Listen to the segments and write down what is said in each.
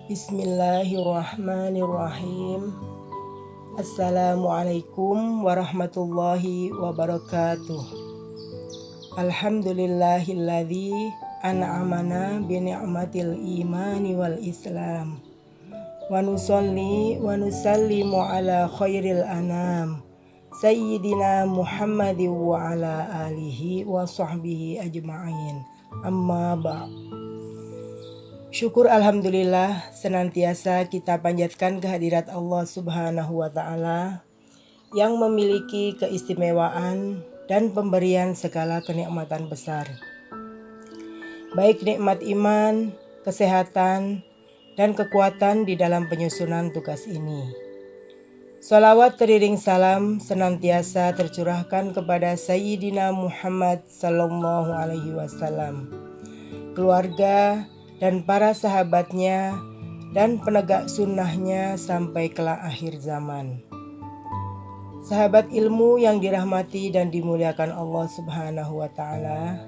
Bismillahirrahmanirrahim. Assalamualaikum warahmatullahi wabarakatuh. Alhamdulillahilladzi an'amana bi ni'matil imani wal islam. Wa nusalli wa nusallimu ala khairil anam Sayyidina Muhammadin wa ala alihi wa sahbihi ajma'in. Amma ba'd. Syukur alhamdulillah senantiasa kita panjatkan kehadirat Allah Subhanahu wa taala yang memiliki keistimewaan dan pemberian segala kenikmatan besar. Baik nikmat iman, kesehatan, dan kekuatan di dalam penyusunan tugas ini. Salawat teriring salam senantiasa tercurahkan kepada Sayyidina Muhammad sallallahu alaihi wasallam, keluarga dan para sahabatnya dan penegak sunnahnya sampai kelak akhir zaman. Sahabat ilmu yang dirahmati dan dimuliakan Allah Subhanahu wa ta'ala,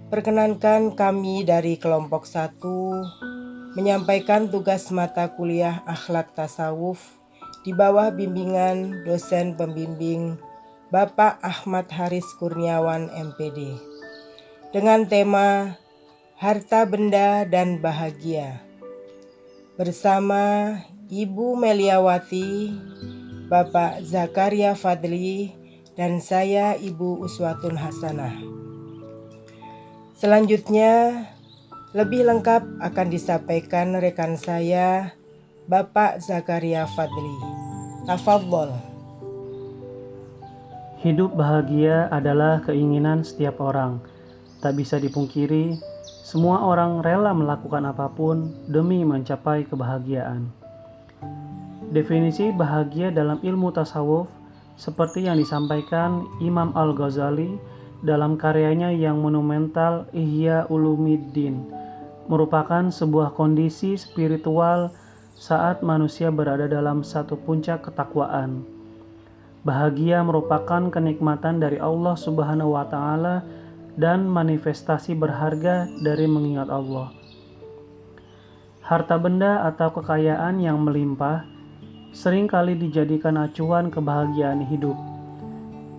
perkenankan kami dari kelompok 1 menyampaikan tugas mata kuliah akhlak tasawuf di bawah bimbingan dosen pembimbing Bapak Ahmad Haris Kurniawan MPD dengan tema Harta Benda dan Bahagia, bersama Ibu Meliawati, Bapak Zakaria Fadli, dan saya Ibu Uswatun Hasanah. Selanjutnya, lebih lengkap akan disampaikan rekan saya, Bapak Zakaria Fadli. Tafadhol. Hidup bahagia adalah keinginan setiap orang. Tak bisa dipungkiri, semua orang rela melakukan apapun demi mencapai kebahagiaan. Definisi bahagia dalam ilmu tasawuf seperti yang disampaikan Imam Al-Ghazali dalam karyanya yang monumental Ihya Ulumiddin, merupakan sebuah kondisi spiritual saat manusia berada dalam satu puncak ketakwaan. Bahagia merupakan kenikmatan dari Allah Subhanahu wa taala dan manifestasi berharga dari mengingat Allah. Harta benda atau kekayaan yang melimpah seringkali dijadikan acuan kebahagiaan hidup.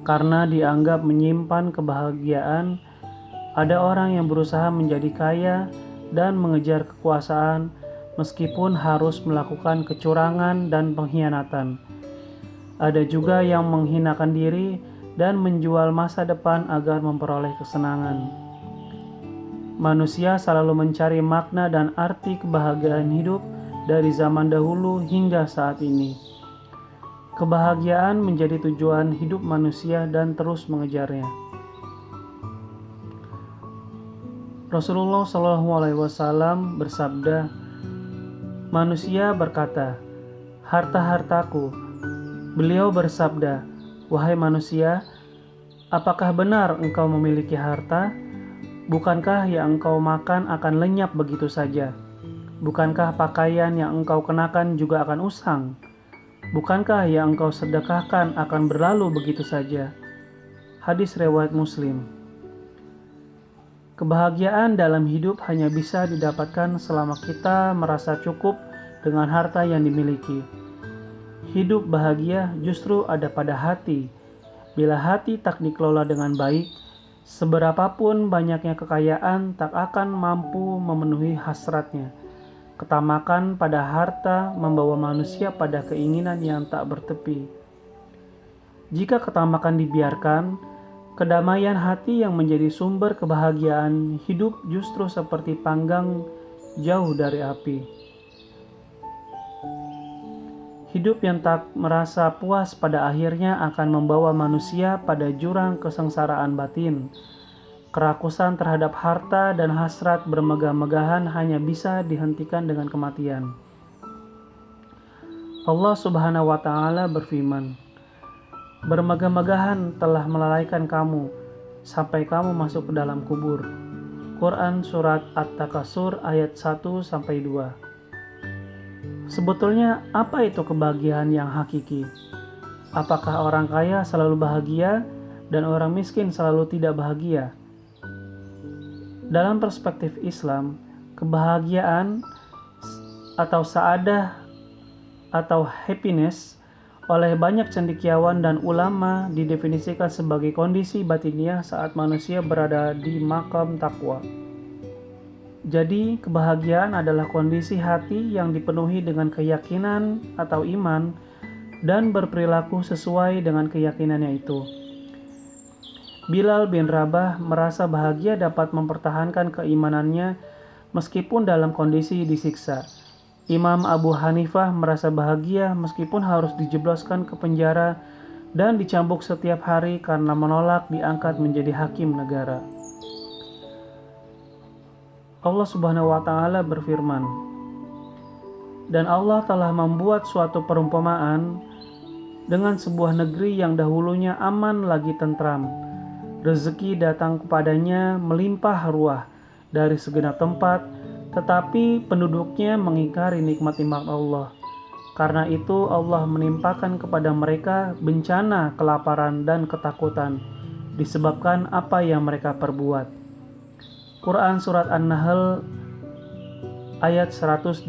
Karena dianggap menyimpan kebahagiaan, ada orang yang berusaha menjadi kaya dan mengejar kekuasaan meskipun harus melakukan kecurangan dan pengkhianatan. Ada juga yang menghinakan diri dan menjual masa depan agar memperoleh kesenangan. Manusia selalu mencari makna dan arti kebahagiaan hidup dari zaman dahulu hingga saat ini. Kebahagiaan menjadi tujuan hidup manusia dan terus mengejarnya. Rasulullah SAW bersabda, manusia berkata, harta-hartaku. Beliau bersabda, wahai manusia, apakah benar engkau memiliki harta? Bukankah yang engkau makan akan lenyap begitu saja? Bukankah pakaian yang engkau kenakan juga akan usang? Bukankah yang engkau sedekahkan akan berlalu begitu saja? Hadis riwayat Muslim. Kebahagiaan dalam hidup hanya bisa didapatkan selama kita merasa cukup dengan harta yang dimiliki. Hidup bahagia justru ada pada hati. Bila hati tak dikelola dengan baik, seberapapun banyaknya kekayaan tak akan mampu memenuhi hasratnya. Ketamakan pada harta membawa manusia pada keinginan yang tak bertepi. Jika ketamakan dibiarkan, kedamaian hati yang menjadi sumber kebahagiaan hidup justru seperti panggang jauh dari api. Hidup yang tak merasa puas pada akhirnya akan membawa manusia pada jurang kesengsaraan batin. Kerakusan terhadap harta dan hasrat bermegah-megahan hanya bisa dihentikan dengan kematian. Allah Subhanahu wa taala berfirman, bermegah-megahan telah melalaikan kamu sampai kamu masuk ke dalam kubur. Quran Surat At-Takasur ayat 1-2. Sebetulnya apa itu kebahagiaan yang hakiki? Apakah orang kaya selalu bahagia dan orang miskin selalu tidak bahagia? Dalam perspektif Islam, kebahagiaan atau saadah atau happiness oleh banyak cendekiawan dan ulama didefinisikan sebagai kondisi batiniah saat manusia berada di maqam takwa. Jadi, kebahagiaan adalah kondisi hati yang dipenuhi dengan keyakinan atau iman dan berperilaku sesuai dengan keyakinannya itu. Bilal bin Rabah merasa bahagia dapat mempertahankan keimanannya meskipun dalam kondisi disiksa. Imam Abu Hanifah merasa bahagia meskipun harus dijebloskan ke penjara dan dicambuk setiap hari karena menolak diangkat menjadi hakim negara. Allah Subhanahu wa Ta'ala berfirman, "Dan Allah telah membuat suatu perumpamaan dengan sebuah negeri yang dahulunya aman lagi tentram. Rezeki datang kepadanya melimpah ruah dari segenap tempat, tetapi penduduknya mengingkari nikmat-nikmat Allah. Karena itu Allah menimpakan kepada mereka bencana, kelaparan, dan ketakutan disebabkan apa yang mereka perbuat." Quran Surat An-Nahl ayat 112.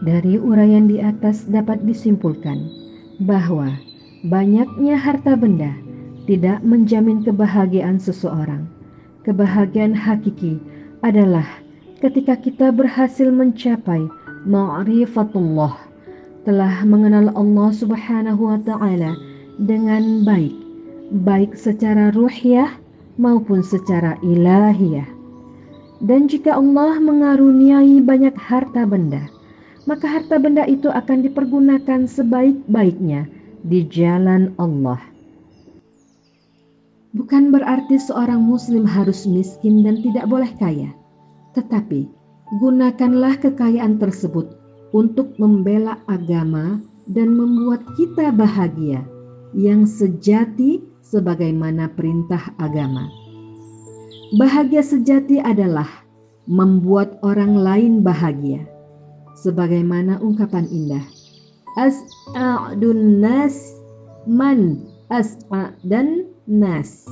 Dari uraian di atas dapat disimpulkan bahwa banyaknya harta benda tidak menjamin kebahagiaan seseorang. Kebahagiaan hakiki adalah ketika kita berhasil mencapai ma'rifatullah, telah mengenal Allah Subhanahu wa Ta'ala dengan baik, baik secara ruhiyah maupun secara ilahiyah. Dan jika Allah mengaruniai banyak harta benda, maka harta benda itu akan dipergunakan sebaik-baiknya di jalan Allah. Bukan berarti seorang muslim harus miskin dan tidak boleh kaya, tetapi gunakanlah kekayaan tersebut untuk membela agama dan membuat kita bahagia yang sejati sebagaimana perintah agama. Bahagia sejati adalah membuat orang lain bahagia. Sebagaimana ungkapan indah, as'adun nas man as'adan nas.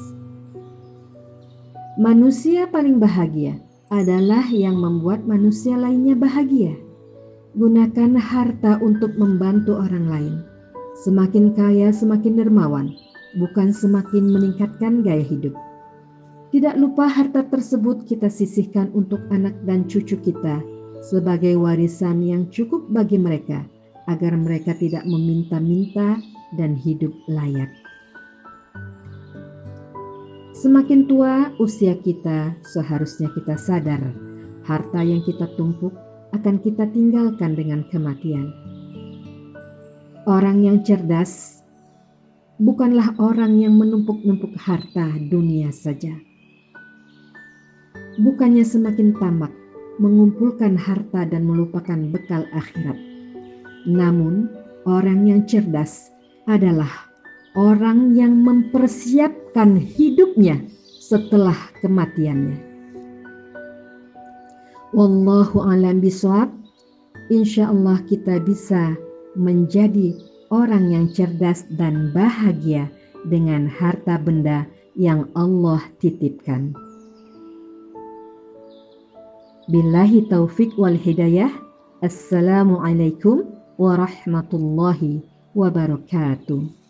Manusia paling bahagia adalah yang membuat manusia lainnya bahagia. Gunakan harta untuk membantu orang lain. Semakin kaya semakin dermawan, bukan semakin meningkatkan gaya hidup. Tidak lupa harta tersebut kita sisihkan untuk anak dan cucu kita sebagai warisan yang cukup bagi mereka, agar mereka tidak meminta-minta dan hidup layak. Semakin tua usia kita, seharusnya kita sadar harta yang kita tumpuk akan kita tinggalkan dengan kematian. Orang yang cerdas bukanlah orang yang menumpuk-numpuk harta dunia saja. Bukannya semakin tamak mengumpulkan harta dan melupakan bekal akhirat. Namun, orang yang cerdas adalah orang yang mempersiapkan hidupnya setelah kematiannya. Wallahu a'lam bishawab. Insyaallah kita bisa menjadi orang yang cerdas dan bahagia dengan harta benda yang Allah titipkan. Billahi taufik wal hidayah. Assalamualaikum warahmatullahi wabarakatuh.